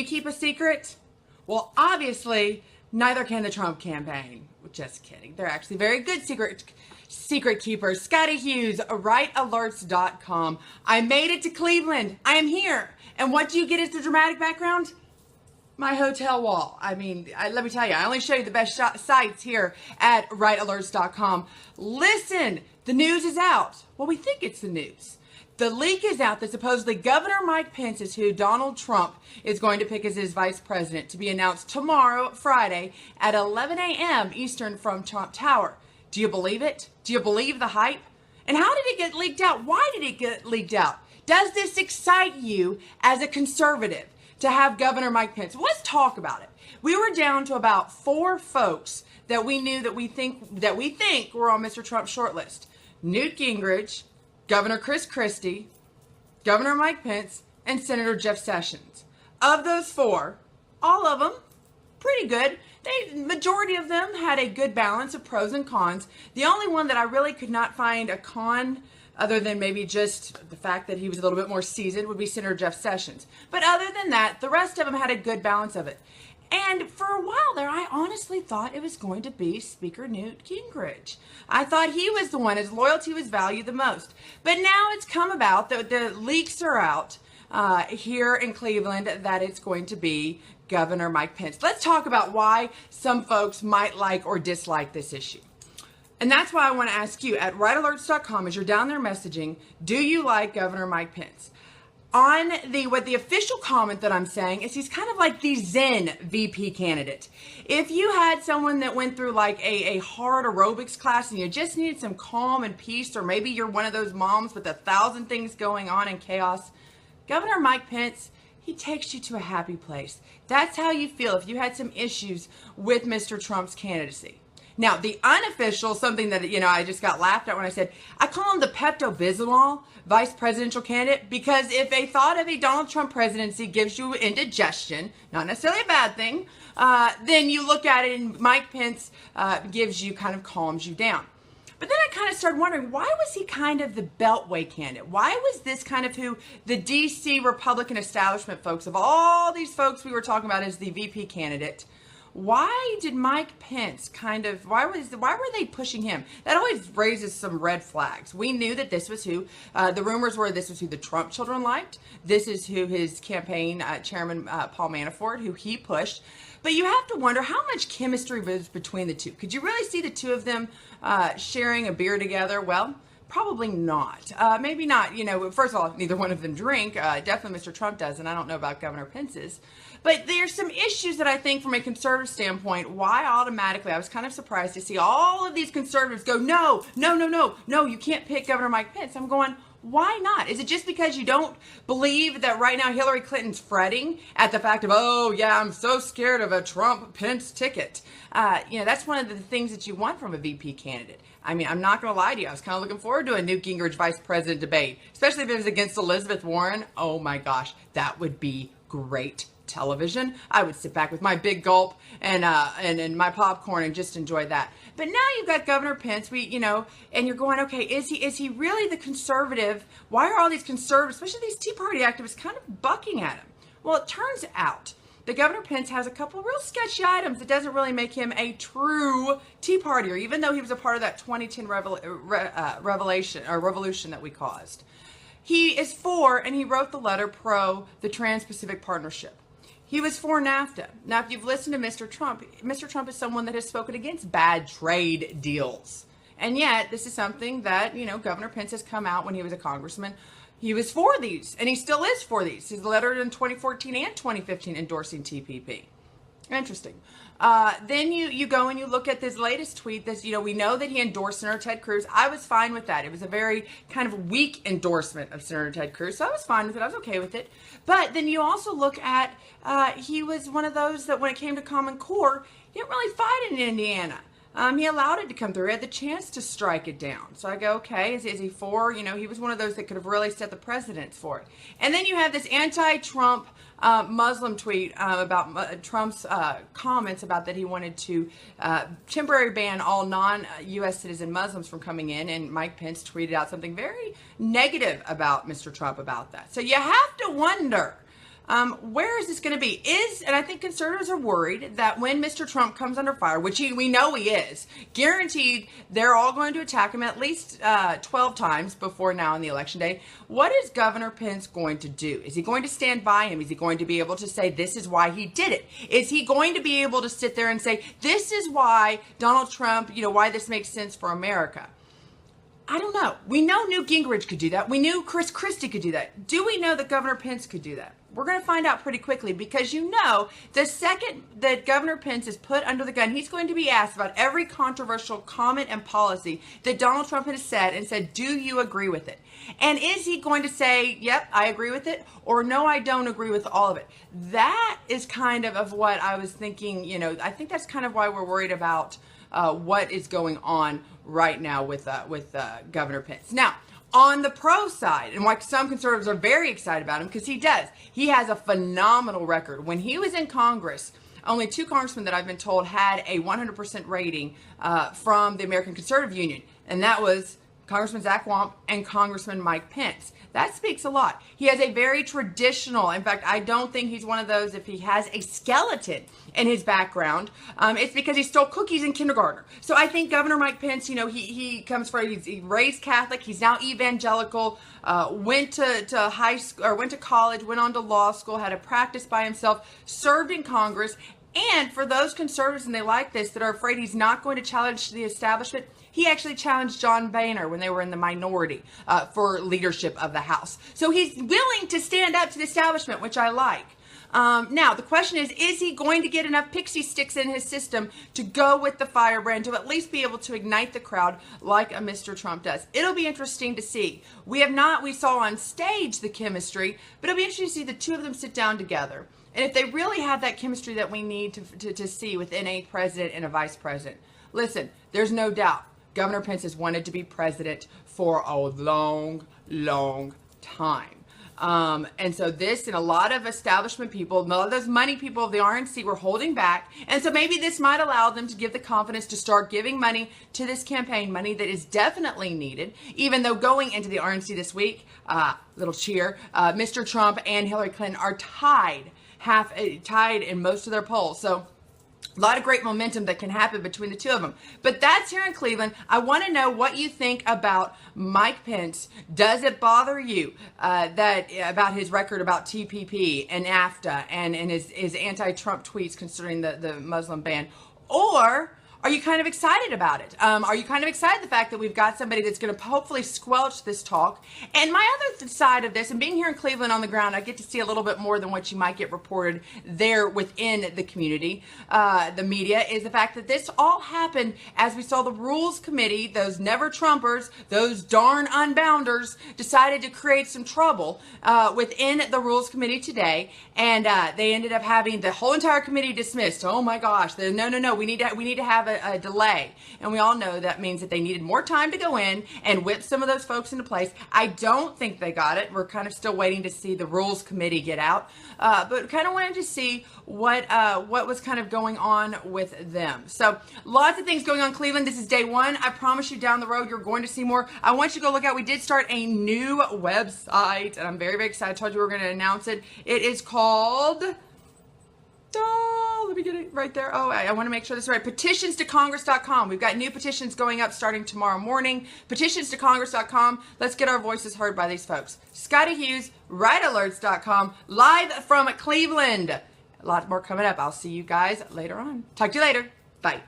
keep a secret? Well, obviously, neither can the Trump campaign. Just kidding. They're actually very good secret keepers. Scotty Hughes, rightalerts.com. I made it to Cleveland. I am here. And what do you get as the dramatic background? My hotel wall. I mean, let me tell you, I only show you the best sites here at rightalerts.com. Listen, the news is out. Well, we think it's the news. The leak is out that supposedly Governor Mike Pence is who Donald Trump is going to pick as his vice president, to be announced tomorrow, Friday, at 11 a.m. Eastern from Trump Tower. Do you believe it? Do you believe the hype? And how did it get leaked out? Why did it get leaked out? Does this excite you as a conservative to have Governor Mike Pence? Well, let's talk about it. We were down to about 4 folks that we knew that we think were on Mr. Trump's shortlist. Newt Gingrich, Governor Chris Christie, Governor Mike Pence, and Senator Jeff Sessions. Of those 4, all of them pretty good. Majority of them had a good balance of pros and cons. The only one that I really could not find a con, other than maybe just the fact that he was a little bit more seasoned, would be Senator Jeff Sessions. But other than that, the rest of them had a good balance of it. And for a while there, I honestly thought it was going to be Speaker Newt Gingrich. I thought he was the one, his loyalty was valued the most. But now it's come about, the leaks are out here in Cleveland, that it's going to be Governor Mike Pence. Let's talk about why some folks might like or dislike this issue. And that's why I want to ask you at rightalerts.com, as you're down there messaging, do you like Governor Mike Pence? On what the official comment that I'm saying is he's kind of like the Zen VP candidate. If you had someone that went through like a hard aerobics class and you just needed some calm and peace, or maybe you're one of those moms with 1,000 things going on and chaos, Governor Mike Pence, he takes you to a happy place. That's how you feel if you had some issues with Mr. Trump's candidacy. Now, the unofficial, something that, I just got laughed at when I said, I call him the Pepto-Bismol vice presidential candidate, because if a thought of a Donald Trump presidency gives you indigestion, not necessarily a bad thing, then you look at it and Mike Pence gives you, kind of calms you down. But then I kind of started wondering, why was he kind of the Beltway candidate? Why was this kind of who the D.C. Republican establishment folks, of all these folks we were talking about as the VP candidate, why did Mike Pence why were they pushing him? That always raises some red flags. We knew that this was who, the rumors were this was who the Trump children liked. This is who his campaign chairman, Paul Manafort, who he pushed. But you have to wonder how much chemistry was between the two. Could you really see the two of them sharing a beer together? Well, probably not. Maybe not. First of all, neither one of them drink. Definitely Mr. Trump does, and I don't know about Governor Pence's. But there's some issues that I think from a conservative standpoint, why automatically, I was kind of surprised to see all of these conservatives go, no, you can't pick Governor Mike Pence. I'm going, why not? Is it just because you don't believe that right now Hillary Clinton's fretting at the fact of, oh yeah, I'm so scared of a Trump-Pence ticket? That's one of the things that you want from a VP candidate. I mean, I'm not going to lie to you. I was kind of looking forward to a Newt Gingrich vice president debate, especially if it was against Elizabeth Warren. Oh my gosh, that would be great television. I would sit back with my big gulp and my popcorn and just enjoy that. But now you've got Governor Pence, and you're going, okay, is he really the conservative? Why are all these conservatives, especially these Tea Party activists, kind of bucking at him? Well, it turns out that Governor Pence has a couple of real sketchy items that doesn't really make him a true Tea Partier, even though he was a part of that 2010 revolution that we caused. He is for, and he wrote the letter pro the Trans-Pacific Partnership. He was for NAFTA. Now, if you've listened to Mr. Trump is someone that has spoken against bad trade deals. And yet, this is something that, Governor Pence has come out when he was a congressman. He was for these, and he still is for these. His letter in 2014 and 2015 endorsing TPP. Interesting. Then you go and you look at this latest tweet. We know that he endorsed Senator Ted Cruz. I was fine with that. It was a very kind of weak endorsement of Senator Ted Cruz, so I was fine with it. I was okay with it. But then you also look at he was one of those that when it came to Common Core, he didn't really fight in Indiana. He allowed it to come through. He had the chance to strike it down. So I go, okay, is he for? He was one of those that could have really set the precedence for it. And then you have this anti-Trump Muslim tweet about Trump's comments about that he wanted to temporary ban all non-U.S. citizen Muslims from coming in, and Mike Pence tweeted out something very negative about Mr. Trump about that. So you have to wonder, Where is this going to be? And I think conservatives are worried that when Mr. Trump comes under fire, which we know he is, guaranteed they're all going to attack him at least 12 times before now on the election day. What is Governor Pence going to do? Is he going to stand by him? Is he going to be able to say, this is why he did it? Is he going to be able to sit there and say, this is why Donald Trump, why this makes sense for America? I don't know. We know Newt Gingrich could do that. We knew Chris Christie could do that. Do we know that Governor Pence could do that? We're going to find out pretty quickly, because the second that Governor Pence is put under the gun, he's going to be asked about every controversial comment and policy that Donald Trump has said and said, do you agree with it? And is he going to say, yep, I agree with it, or no, I don't agree with all of it? That is kind of what I was thinking. I think that's kind of why we're worried about what is going on right now with Governor Pence. Now, on the pro side, and why some conservatives are very excited about him, because he has a phenomenal record. When he was in Congress, only 2 congressmen that I've been told had a 100% rating from the American Conservative Union, and that was Congressman Zach Wamp and Congressman Mike Pence. That speaks a lot. He has a very traditional, in fact, I don't think he's one of those, if he has a skeleton in his background, it's because he stole cookies in kindergarten. So I think Governor Mike Pence, he comes from, he's raised Catholic, he's now evangelical, went to high school, or went to college, went on to law school, had a practice by himself, served in Congress. And for those conservatives, and they like this, that are afraid he's not going to challenge the establishment, he actually challenged John Boehner when they were in the minority for leadership of the House. So he's willing to stand up to the establishment, which I like. Now, the question is he going to get enough pixie sticks in his system to go with the firebrand, to at least be able to ignite the crowd like a Mr. Trump does? It'll be interesting to see. We saw on stage the chemistry, but it'll be interesting to see the two of them sit down together. And if they really have that chemistry that we need to see within a president and a vice president. Listen, there's no doubt Governor Pence has wanted to be president for a long, long time. And so this, and a lot of establishment people, a lot of those money people of the RNC were holding back. And so maybe this might allow them to give the confidence to start giving money to this campaign, money that is definitely needed, even though going into the RNC this week, little cheer, Mr. Trump and Hillary Clinton are tied in most of their polls. So a lot of great momentum that can happen between the two of them. But that's here in Cleveland. I want to know what you think about Mike Pence. Does it bother you about his record about TPP and NAFTA and his anti-Trump tweets concerning the Muslim ban? Or are you kind of excited about it? Are you kind of excited the fact that we've got somebody that's going to hopefully squelch this talk? And my other side of this, and being here in Cleveland on the ground, I get to see a little bit more than what you might get reported there within the community, the media, is the fact that this all happened as we saw the Rules Committee, those never-Trumpers, those darn unbounders, decided to create some trouble within the Rules Committee today, and they ended up having the whole entire committee dismissed. Oh my gosh, no, we need to have a delay. And we all know that means that they needed more time to go in and whip some of those folks into place. I don't think they got it. We're kind of still waiting to see the Rules Committee get out. But kind of wanted to see what was kind of going on with them. So lots of things going on in Cleveland. This is day one. I promise you down the road you're going to see more. I want you to go look out. We did start a new website, and I'm very, very excited. I told you we were going to announce it. It is called... let me get it right there. I want to make sure this is right. Petitionstocongress.com. We've got new petitions going up starting tomorrow morning. Petitionstocongress.com. Let's get our voices heard by these folks. Scotty Hughes, RightAlerts.com, live from Cleveland. A lot more coming up. I'll see you guys later on. Talk to you later. Bye.